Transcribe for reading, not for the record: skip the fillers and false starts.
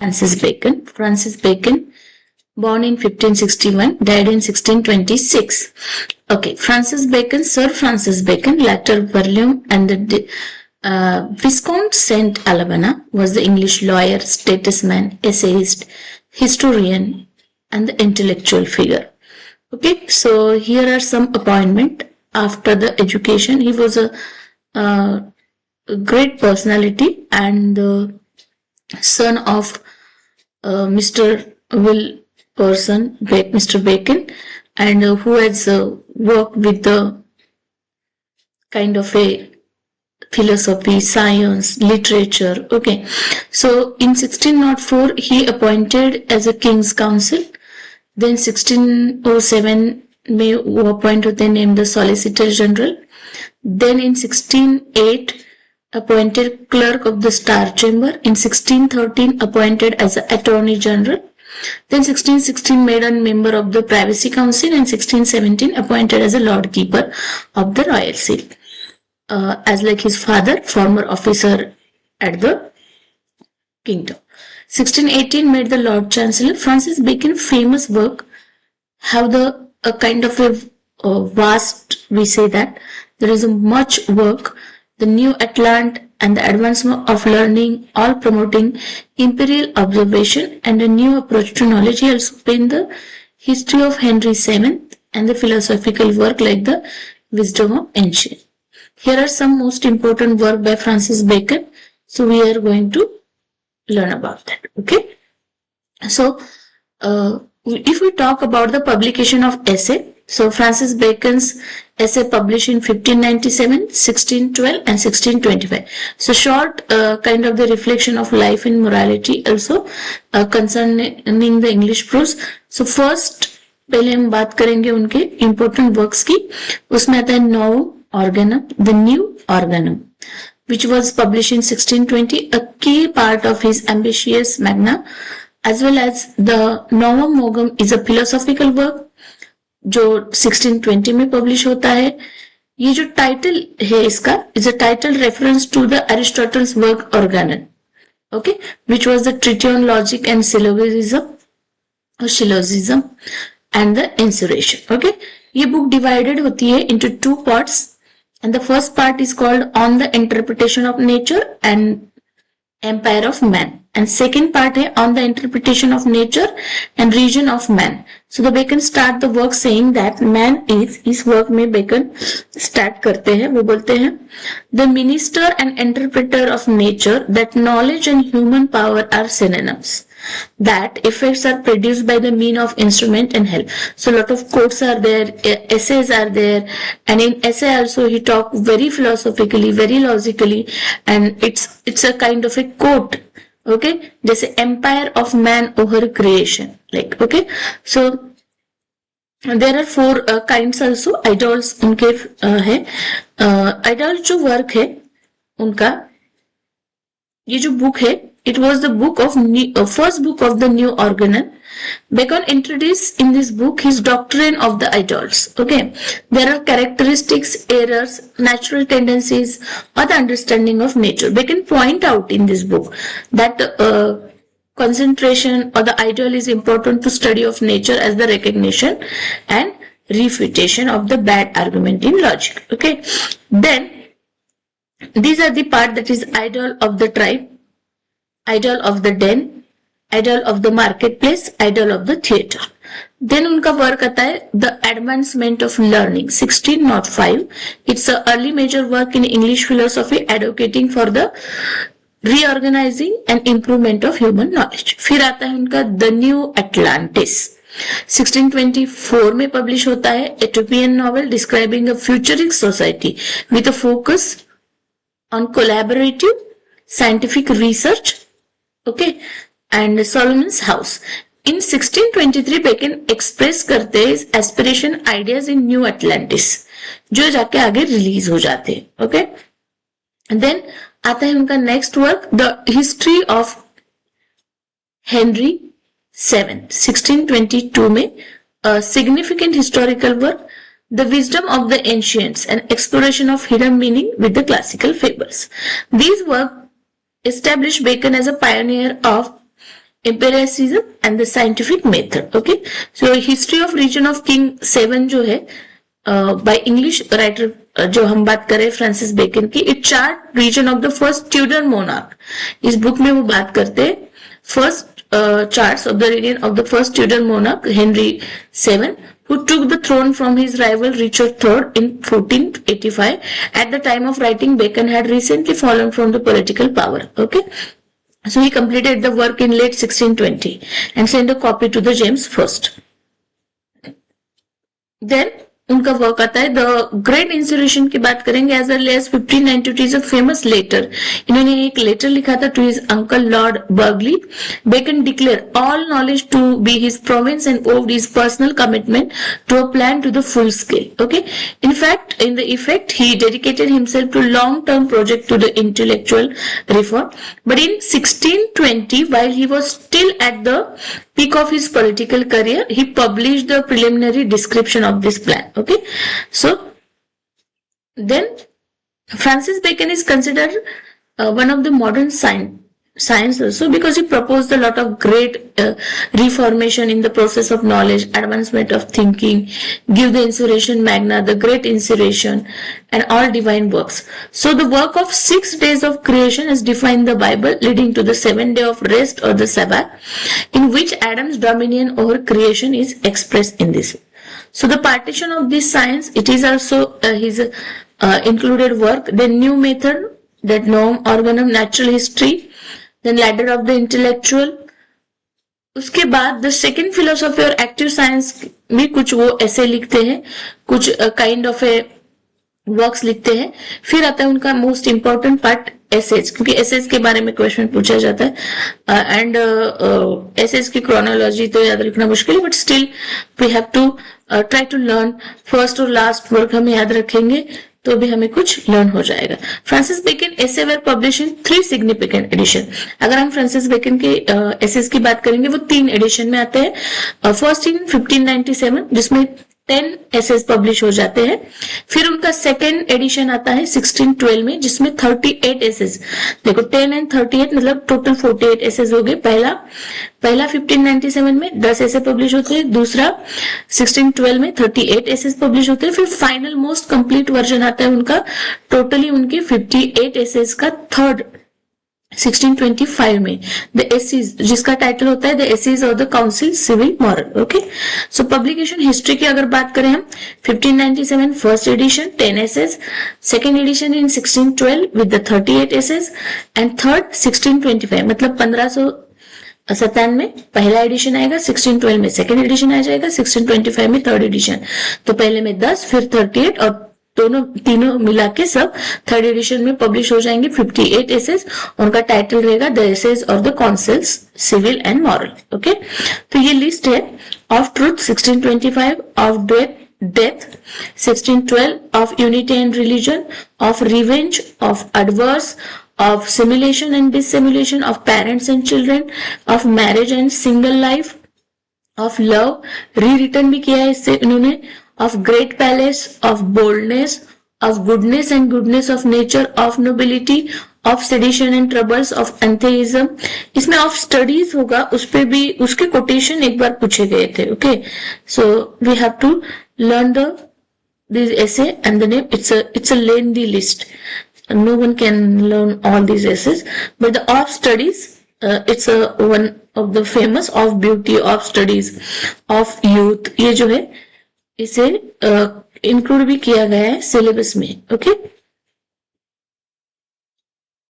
Francis Bacon. Francis Bacon, born in 1561, died in 1626. Okay, Francis Bacon, Sir Francis Bacon, later Burleigh and the Viscount St. Alabama, was the English lawyer, statesman, essayist, historian, and the intellectual figure. Okay, so here are some appointments after the education. He was a great personality and the son of Mr. Mr. Bacon, and who has worked with the kind of a philosophy, science, literature. Okay, so in 1604 he appointed as a King's Counsel. Then 1607 में वो appoint होते हैं named the Solicitor General. Then in 1608 appointed Clerk of the Star Chamber. In 1613 appointed as Attorney General. Then 1616 made a member of the Privacy Council, and 1617 appointed as a Lord Keeper of the Royal Seal. As like his father, former officer at the kingdom. 1618 made the Lord Chancellor. Francis Bacon famous work have a kind of a vast, we say that there is a much work, the New Atlant and the Advancement of Learning, all promoting imperial observation and a new approach to knowledge. He also penned the history of Henry VII and the philosophical work like the Wisdom of Ancient. Here are some most important work by Francis Bacon. So we are going to learn about that. Okay. So if we talk about the publication of essay, so Francis Bacon's essay published in 1597, 1612 and 1625. So short kind of the reflection of life and morality also concerning the English prose. So first पहले हम बात करेंगे उनके important works की. उसमें आता है Novum Organum, the New Organum, which was published in 1620, a key part of his ambitious magna, as well as the Novum Organum is a philosophical work जो 1620 में पब्लिश होता है. ये जो टाइटल है इसका is a title reference to the Aristotle's work Organon, okay, which was the treaty on logic and syllogism and the induction. Okay, ये book divided होती है into two parts, and the first part is called on the interpretation of nature and empire of man, and second part है on the interpretation of nature and region of man. So the Bacon start the work saying that man is, इस work में Bacon start करते हैं, वो बोलते हैं the minister and interpreter of nature, that knowledge and human power are synonyms, that effects are produced by the mean of instrument and help. So lot of quotes are there, essays are there, and in essay also he talk very philosophically, very logically, and it's a kind of a quote, okay, जैसे empire of man over creation, like, okay. So there are four kinds also. idols उनके है. idol जो work है उनका, ये जो book है, it was the book of first book of the New Organon. Bacon introduced in this book his doctrine of the idols. Okay, there are characteristics, errors, natural tendencies, or the understanding of nature. Bacon point out in this book that concentration or the idol is important to study of nature as the recognition and refutation of the bad argument in logic. Okay, then these are the part that is idol of the tribe, idol of the den, idol of the marketplace, idol of the theatre. Then उनका work आता है the advancement of learning 1605. It's a early major work in English philosophy advocating for the reorganizing and improvement of human knowledge. फिर आता है उनका the new Atlantis 1624 में publish होता है utopian novel describing a futuristic society with a focus on collaborative scientific research, okay, and Solomon's House. In 1623 Bacon express करते हैं aspiration ideas in New Atlantis, जो जाके आगे रिलीज हो जाते हैं. ओके, देन आता है उनका next work the history of Henry VII 1622 में, significant historical work, the wisdom of the ancients and exploration of hidden meaning with the classical fables. These work established Bacon as a pioneer of empiricism and the scientific method. Okay, so history of region of King 7 जो है by English writer जो हम बात करें Francis Bacon की, it chart reign of the first Tudor monarch. इस book में वो बात करते हैं first charts of the reign of the first Tudor monarch Henry VII, who took the throne from his rival Richard III in 1485. At the time of writing, Bacon had recently fallen from the political power. Okay, so he completed the work in late 1620 and sent a copy to the James I. Then उनका work आता है the great inspiration की बात करेंगे. As early as 1592 is a famous letter. इन्होंने एक letter लिखा था to his uncle Lord Burghley. Bacon declare all knowledge to be his province and owed his personal commitment to a plan to the full scale. Okay, in fact in the effect he dedicated himself to long term project to the intellectual reform. But in 1620 while he was still at the peak of his political career, he published the preliminary description of this plan. Okay, so then Francis Bacon is considered one of the modern science also, because he proposed a lot of great reformation in the process of knowledge, advancement of thinking, give the Inspiration Magna, the Great Inspiration, and all divine works. So the work of 6 days of creation has defined the Bible, leading to the 7th day of rest or the Sabbath, in which Adam's dominion over creation is expressed in this. So the partition of this science, it is also his included work. The new method, that norm organum natural history, then ladder of the intellectual. उसके बाद the second philosophy और active science में कुछ वो ऐसे लिखते हैं, कुछ काइंड ऑफ ए वर्क्स लिखते हैं. फिर आता है उनका मोस्ट इंपॉर्टेंट पार्ट एसेज, क्योंकि एसेज के बारे में क्वेश्चन पूछा जाता है. एंड एसेज की क्रोनोलॉजी तो याद रखना मुश्किल है, but still we have to try to learn. First और लास्ट वर्क हम याद रखेंगे तो भी हमें कुछ लर्न हो जाएगा. Francis Bacon essay were publish in 3 significant edition. अगर हम फ्रांसिस बेकन के एसेज की बात करेंगे वो 3 एडिशन में आते हैं. फर्स्ट इन 1597 जिसमें 10 एसेज पब्लिश हो जाते हैं. फिर उनका सेकेंड एडिशन आता है 1612 में जिसमें 38 एसेज. देखो 10 एंड 38 मतलब टोटल 48 एसेज हो गए. पहला 1597 में 10 एसे पब्लिश होते हैं. दूसरा 1612 में 38 एसेज पब्लिश होते हैं. फिर फाइनल मोस्ट कंप्लीट वर्जन आता है उनका, टोटली उनके 58 एसेज का थर्ड 1625 में, द एसेज, जिसका टाइटल होता है the essays of the counsel civil moral. Okay, so publication history की अगर बात करें हम 1597 first edition 10 essays, second edition in 1612 with the 38 essays, and third 1625 मतलब 1597 में पहला एडिशन आएगा, 1612 में सेकेंड एडिशन आ जाएगा, 1625 में थर्ड एडिशन. तो पहले में 10 फिर 38 और तीनों मिला के सब थर्ड एडिशन में पब्लिश हो जाएंगे 58 एसेज. उनका टाइटल रहेगा the essays of the counsels civil and moral. Okay, तो ये लिस्ट है of truth 1625, of death 1612, of unity and religion, of revenge, of adverse, of simulation and dissimulation, of parents and children, of marriage and single life, of love, rewritten भी किया है इससे इन्होंने, of great palace, of boldness, of goodness and goodness of nature, of nobility, of sedition and troubles, of atheism. इसमें of studies होगा, उस पे भी उसके कोटेशन एक बार पूछे गए थे. Okay, so we have to learn this essay and the name. It's a lengthy list. No one can learn all these essays, but the of studies, it's one of the famous, of beauty, of studies, of youth. ये जो है इसे include भी किया गया है syllabus में. Okay,